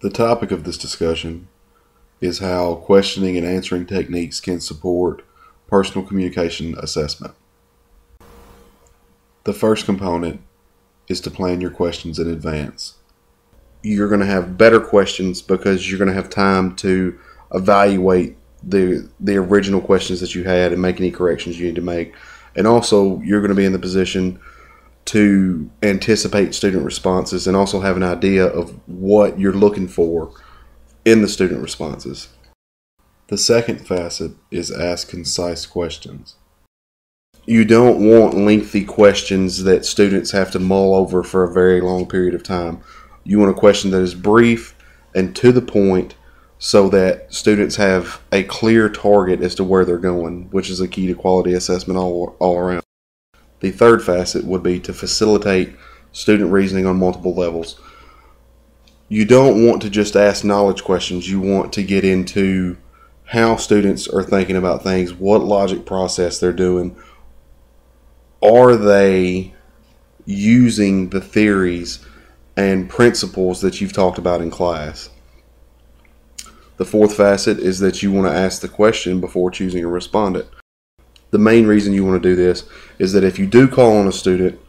The topic of this discussion is how questioning and answering techniques can support personal communication assessment. The first component is to plan your questions in advance. You're going to have better questions because you're going to have time to evaluate the original questions that you had and make any corrections you need to make. And also, you're going to be in the position to anticipate student responses and also have an idea of what you're looking for in the student responses. The second facet is ask concise questions. You don't want lengthy questions that students have to mull over for a very long period of time. You want a question that is brief and to the point so that students have a clear target as to where they're going, which is a key to quality assessment all around. The third facet would be to facilitate student reasoning on multiple levels. You don't want to just ask knowledge questions. You want to get into how students are thinking about things, what logic process they're doing. Are they using the theories and principles that you've talked about in class? The fourth facet is that you want to ask the question before choosing a respondent. The main reason you want to do this is that if you do call on a student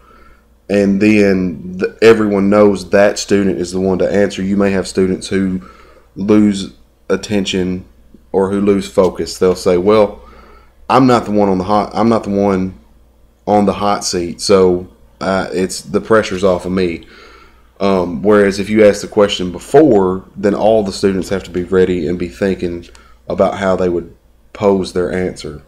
and then everyone knows that student is the one to answer, you may have students who lose attention or who lose focus. They'll say, "Well, I'm not the one on the hot seat, so it's the pressure's off of me." Whereas if you ask the question before, then all the students have to be ready and be thinking about how they would pose their answer.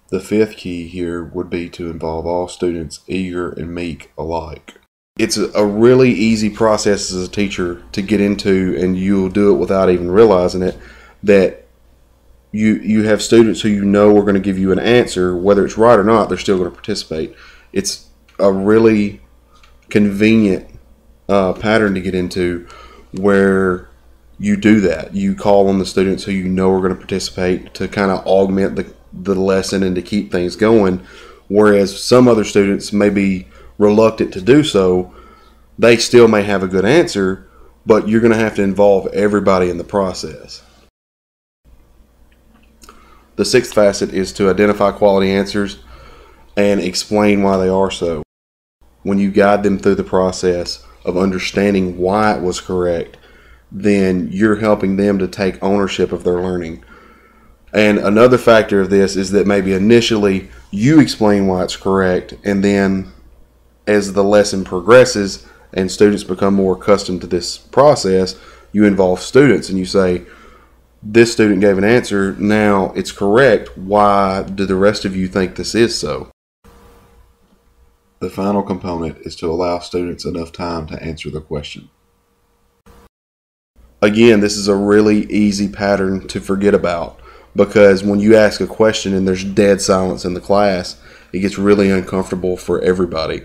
The fifth key here would be to involve all students, eager and meek alike. It's a really easy process as a teacher to get into, and you'll do it without even realizing it, that you have students who you know are going to give you an answer, whether it's right or not, they're still going to participate. It's a really convenient pattern to get into where you do that. You call on the students who you know are going to participate to kind of augment the lesson and to keep things going, whereas some other students may be reluctant to do so. They still may have a good answer, but you're going to have to involve everybody in the process. The sixth facet is to identify quality answers and explain why they are so. When you guide them through the process of understanding why it was correct, then you're helping them to take ownership of their learning. And another factor of this is that maybe initially you explain why it's correct, and then as the lesson progresses and students become more accustomed to this process, you involve students and you say, "This student gave an answer, now it's correct. Why do the rest of you think this is so?" The final component is to allow students enough time to answer the question. Again, this is a really easy pattern to forget about, because when you ask a question and there's dead silence in the class, it gets really uncomfortable for everybody.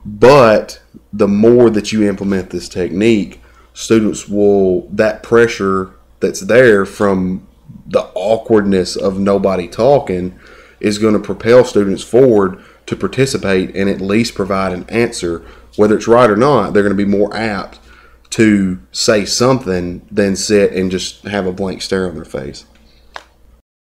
But the more that you implement this technique, students will, that pressure that's there from the awkwardness of nobody talking is going to propel students forward to participate and at least provide an answer. Whether it's right or not, they're going to be more apt to say something than sit and just have a blank stare on their face.